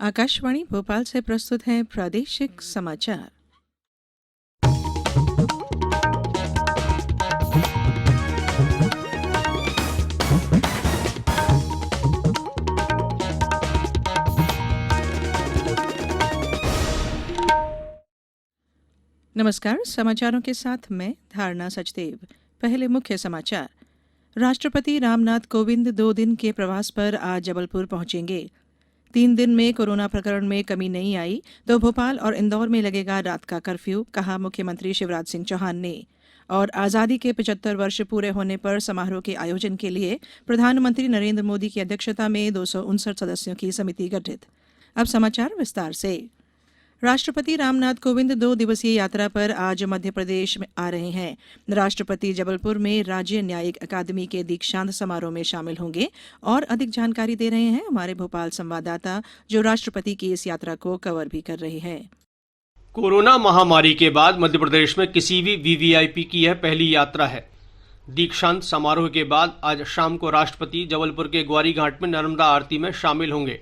आकाशवाणी भोपाल से प्रस्तुत हैं प्रादेशिक समाचार। नमस्कार, समाचारों के साथ मैं धारणा सचदेव। पहले मुख्य समाचार। राष्ट्रपति रामनाथ कोविंद 2 दिन के प्रवास पर आज जबलपुर पहुंचेंगे। 3 दिन में कोरोना प्रकरण में कमी नहीं आई तो भोपाल और इंदौर में लगेगा रात का कर्फ्यू, कहा मुख्यमंत्री शिवराज सिंह चौहान ने। और आजादी के 75 वर्ष पूरे होने पर समारोह के आयोजन के लिए प्रधानमंत्री नरेंद्र मोदी की अध्यक्षता में 259 सदस्यों की समिति गठित। अब समाचार विस्तार से। राष्ट्रपति रामनाथ कोविंद 2 दिवसीय यात्रा पर आज मध्य प्रदेश में आ रहे हैं। राष्ट्रपति जबलपुर में राज्य न्यायिक अकादमी के दीक्षांत समारोह में शामिल होंगे। और अधिक जानकारी दे रहे हैं हमारे भोपाल संवाददाता, जो राष्ट्रपति की इस यात्रा को कवर भी कर रहे हैं। कोरोना महामारी के बाद मध्य प्रदेश में किसी भी वीवीआईपी की यह पहली यात्रा है। दीक्षांत समारोह के बाद आज शाम को राष्ट्रपति जबलपुर के ग्वारी घाट में नर्मदा आरती में शामिल होंगे।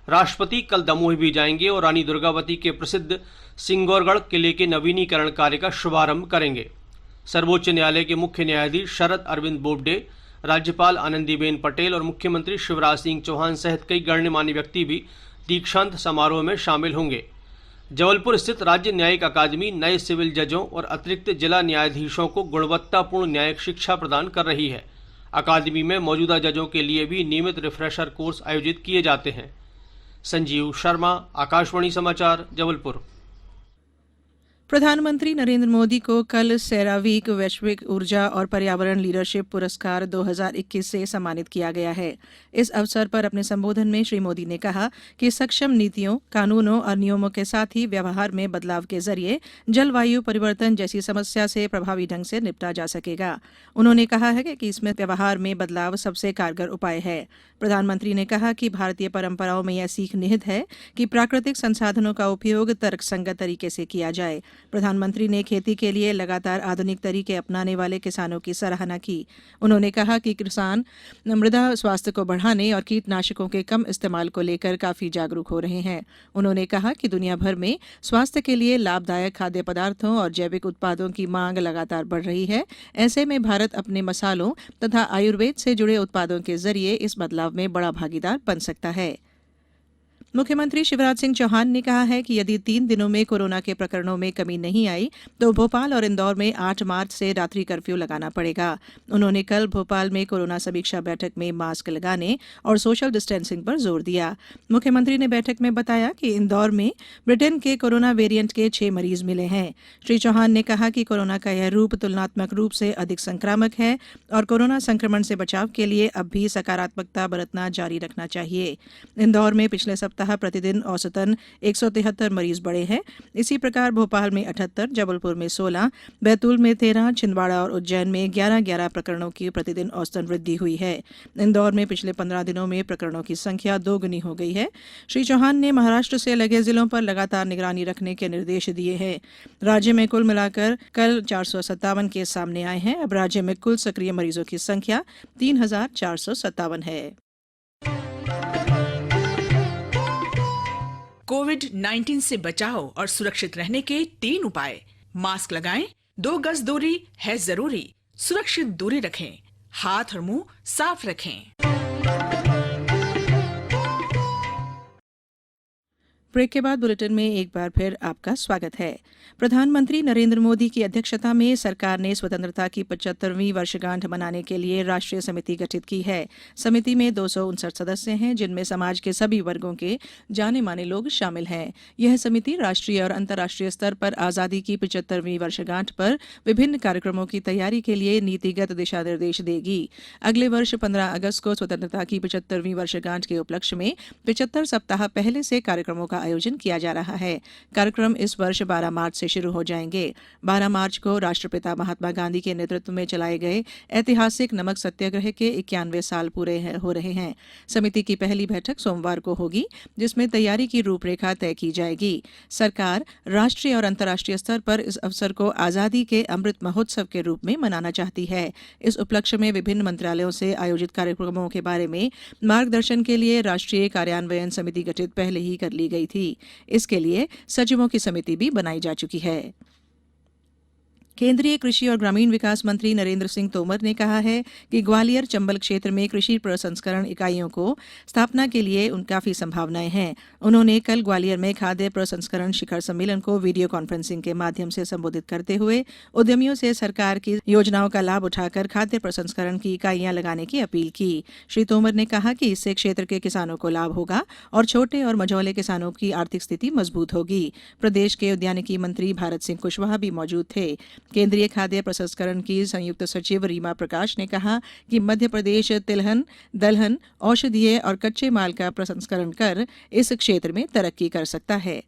राष्ट्रपति कल दमोह भी जाएंगे और रानी दुर्गावती के प्रसिद्ध सिंगौरगढ़ किले के नवीनीकरण कार्य का शुभारंभ करेंगे। सर्वोच्च न्यायालय के मुख्य न्यायाधीश शरद अरविंद बोबडे, राज्यपाल आनंदीबेन पटेल और मुख्यमंत्री शिवराज सिंह चौहान सहित कई गणमान्य व्यक्ति भी दीक्षांत समारोह में शामिल होंगे। जबलपुर स्थित राज्य न्यायिक अकादमी नए सिविल जजों और अतिरिक्त जिला न्यायाधीशों को गुणवत्तापूर्ण न्यायिक शिक्षा प्रदान कर रही है। अकादमी में मौजूदा जजों के लिए भी नियमित रिफ्रेशर कोर्स आयोजित किए जाते हैं। संजीव शर्मा, आकाशवाणी समाचार, जबलपुर। प्रधानमंत्री नरेंद्र मोदी को कल सेरावीक वैश्विक ऊर्जा और पर्यावरण लीडरशिप पुरस्कार 2021 से सम्मानित किया गया है। इस अवसर पर अपने संबोधन में श्री मोदी ने कहा कि सक्षम नीतियों, कानूनों और नियमों के साथ ही व्यवहार में बदलाव के जरिए जलवायु परिवर्तन जैसी समस्या से प्रभावी ढंग से निपटा जा सकेगा। उन्होंने कहा है कि इसमें व्यवहार में बदलाव सबसे कारगर उपाय है। प्रधानमंत्री ने कहा कि भारतीय परंपराओं में यह सीख निहित है कि प्राकृतिक संसाधनों का उपयोग तर्कसंगत तरीके से किया जाए। प्रधानमंत्री ने खेती के लिए लगातार आधुनिक तरीके अपनाने वाले किसानों की सराहना की। उन्होंने कहा कि किसान मृदा स्वास्थ्य को बढ़ाने और कीटनाशकों के कम इस्तेमाल को लेकर काफी जागरूक हो रहे हैं। उन्होंने कहा कि दुनिया भर में स्वास्थ्य के लिए लाभदायक खाद्य पदार्थों और जैविक उत्पादों की मांग लगातार बढ़ रही है। ऐसे में भारत अपने मसालों तथा आयुर्वेद से जुड़े उत्पादों के जरिए इस बदलाव में बड़ा भागीदार बन सकता है। मुख्यमंत्री शिवराज सिंह चौहान ने कहा है कि यदि 3 दिनों में कोरोना के प्रकरणों में कमी नहीं आई तो भोपाल और इंदौर में 8 मार्च से रात्रि कर्फ्यू लगाना पड़ेगा। उन्होंने कल भोपाल में कोरोना समीक्षा बैठक में मास्क लगाने और सोशल डिस्टेंसिंग पर जोर दिया। मुख्यमंत्री ने बैठक में बताया कि इंदौर में ब्रिटेन के कोरोना वेरिएंट के 6 मरीज मिले हैं। श्री चौहान ने कहा कि कोरोना का यह रूप तुलनात्मक रूप से अधिक संक्रामक है और कोरोना संक्रमण से बचाव के लिए अब भी सकारात्मकता बरतना जारी रखना चाहिए। इंदौर में पिछले सप्ताह प्रतिदिन औसतन 173 मरीज बढ़े हैं। इसी प्रकार भोपाल में 78, जबलपुर में 16, बैतूल में 13, छिंदवाड़ा और उज्जैन में 11-11 प्रकरणों की प्रतिदिन औसतन वृद्धि हुई है। इंदौर में पिछले 15 दिनों में प्रकरणों की संख्या 2 गुनी हो गई है। श्री चौहान ने महाराष्ट्र से लगे जिलों पर लगातार निगरानी रखने के निर्देश दिए हैं। राज्य में कुल मिलाकर कल 457 केस सामने आए हैं। अब राज्य में कुल सक्रिय मरीजों की संख्या 3457 है। कोविड-19 से बचाव और सुरक्षित रहने के 3 उपाय। मास्क लगाएं, 2 गज दूरी है जरूरी, सुरक्षित दूरी रखें, हाथ और मुंह साफ रखें। ब्रेक के बाद बुलेटिन में एक बार फिर आपका स्वागत है। प्रधानमंत्री नरेंद्र मोदी की अध्यक्षता में सरकार ने स्वतंत्रता की 75वीं वर्षगांठ मनाने के लिए राष्ट्रीय समिति गठित की है। समिति में 259 सदस्य हैं, जिनमें समाज के सभी वर्गों के जाने माने लोग शामिल हैं। यह समिति राष्ट्रीय और अंतर्राष्ट्रीय स्तर पर आजादी की 75वीं वर्षगांठ पर विभिन्न कार्यक्रमों की तैयारी के लिए नीतिगत दिशा निर्देश देगी। अगले वर्ष 15 अगस्त को स्वतंत्रता की 75वीं वर्षगांठ के उपलक्ष्य में 75 सप्ताह पहले से कार्यक्रमों का का आयोजन किया जा रहा है। कार्यक्रम इस वर्ष 12 मार्च से शुरू हो जाएंगे। 12 मार्च को राष्ट्रपिता महात्मा गांधी के नेतृत्व में चलाए गए ऐतिहासिक नमक सत्याग्रह के 91 साल पूरे हो रहे हैं। समिति की पहली बैठक सोमवार को होगी, जिसमें तैयारी की रूपरेखा तय की जाएगी। सरकार राष्ट्रीय और अंतर्राष्ट्रीय स्तर पर इस अवसर को आजादी के अमृत महोत्सव के रूप में मनाना चाहती है। इस उपलक्ष्य में विभिन्न मंत्रालयों से आयोजित कार्यक्रमों के बारे में मार्गदर्शन के लिए राष्ट्रीय कार्यान्वयन समिति गठित पहले ही कर ली गई थी। इसके लिए सचिवों की समिति भी बनाई जा चुकी है। केंद्रीय कृषि और ग्रामीण विकास मंत्री नरेंद्र सिंह तोमर ने कहा है कि ग्वालियर चंबल क्षेत्र में कृषि प्रसंस्करण इकाइयों को स्थापना के लिए काफी संभावनाएं हैं। उन्होंने कल ग्वालियर में खाद्य प्रसंस्करण शिखर सम्मेलन को वीडियो कॉन्फ्रेंसिंग के माध्यम से संबोधित करते हुए उद्यमियों से सरकार की योजनाओं का लाभ उठाकर खाद्य प्रसंस्करण की इकाइयां लगाने की अपील की। श्री तोमर ने कहा कि इससे क्षेत्र के किसानों को लाभ होगा और छोटे और मझौले किसानों की आर्थिक स्थिति मजबूत होगी। प्रदेश के उद्यानिकी मंत्री भारत सिंह कुशवाहा भी मौजूद थे। केंद्रीय खाद्य प्रसंस्करण की संयुक्त सचिव रीमा प्रकाश ने कहा कि मध्य प्रदेश तिलहन, दलहन, औषधीय और कच्चे माल का प्रसंस्करण कर इस क्षेत्र में तरक्की कर सकता है।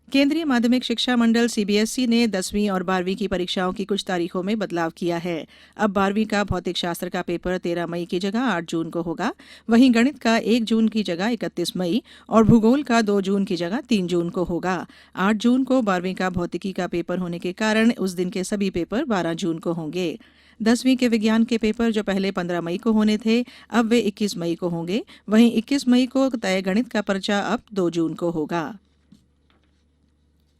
केंद्रीय माध्यमिक शिक्षा मंडल सीबीएसई ने 10वीं और 12वीं की परीक्षाओं की कुछ तारीखों में बदलाव किया है। अब 12वीं का भौतिक शास्त्र का पेपर 13 मई की जगह 8 जून को होगा। वहीं गणित का 1 जून की जगह 31 मई और भूगोल का 2 जून की जगह 3 जून को होगा। 8 जून को 12वीं का भौतिकी का पेपर होने के कारण उस दिन के सभी पेपर 12 जून को होंगे। 10वीं के विज्ञान के पेपर जो पहले 15 मई को होने थे, अब वे 21 मई को होंगे। वहीं 21 मई को तय गणित का पर्चा अब 2 जून को होगा।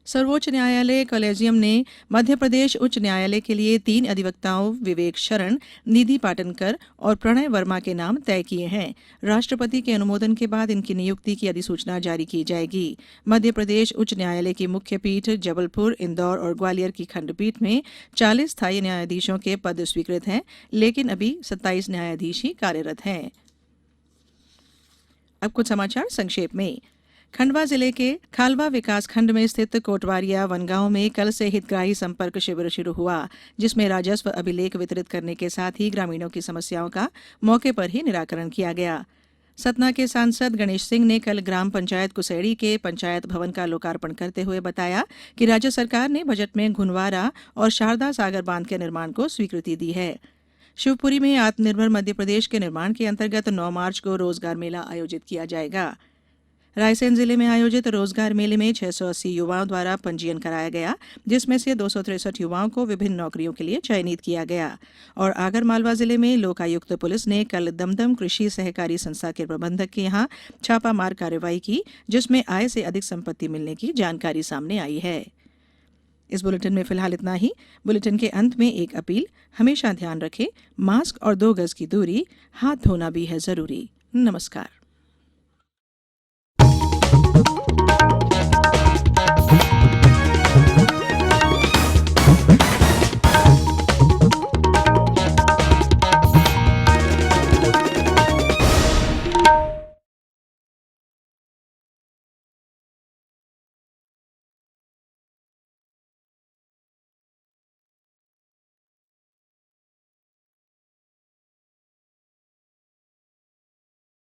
सर्वोच्च न्यायालय कॉलेजियम ने मध्य प्रदेश उच्च न्यायालय के लिए 3 अधिवक्ताओं विवेक शरण, निधि पाटनकर और प्रणय वर्मा के नाम तय किए हैं। राष्ट्रपति के अनुमोदन के बाद इनकी नियुक्ति की अधिसूचना जारी की जाएगी। मध्य प्रदेश उच्च न्यायालय की मुख्य पीठ जबलपुर, इंदौर और ग्वालियर की खंडपीठ में 40 स्थायी न्यायाधीशों के पद स्वीकृत हैं, लेकिन अभी 27 न्यायाधीश ही कार्यरत हैं। अब कुछ समाचार संक्षेप में। खंडवा जिले के खालवा विकास खंड में स्थित कोटवारिया वनगांव में कल से हितग्राही संपर्क शिविर शुरू हुआ, जिसमें राजस्व अभिलेख वितरित करने के साथ ही ग्रामीणों की समस्याओं का मौके पर ही निराकरण किया गया। सतना के सांसद गणेश सिंह ने कल ग्राम पंचायत कुसैड़ी के पंचायत भवन का लोकार्पण करते हुए बताया कि राज्य सरकार ने बजट में घुनवारा और शारदा सागर बांध के निर्माण को स्वीकृति दी है। शिवपुरी में आत्मनिर्भर मध्य प्रदेश के निर्माण के अंतर्गत 9 मार्च को रोजगार मेला आयोजित किया जाएगा। रायसेन जिले में आयोजित रोजगार मेले में 680 युवाओं द्वारा पंजीयन कराया गया, जिसमें से 263 युवाओं को विभिन्न नौकरियों के लिए चयनित किया गया। और आगरमालवा जिले में लोकायुक्त पुलिस ने कल दमदम कृषि सहकारी संस्था के प्रबंधक के यहां छापामार कार्रवाई की, जिसमें आय से अधिक संपत्ति मिलने की जानकारी सामने आई है। इस बुलेटिन में फिलहाल इतना ही। बुलेटिन के अंत में एक अपील, हमेशा ध्यान रखें, मास्क और 2 गज की दूरी, हाथ धोना भी है जरूरी। नमस्कार।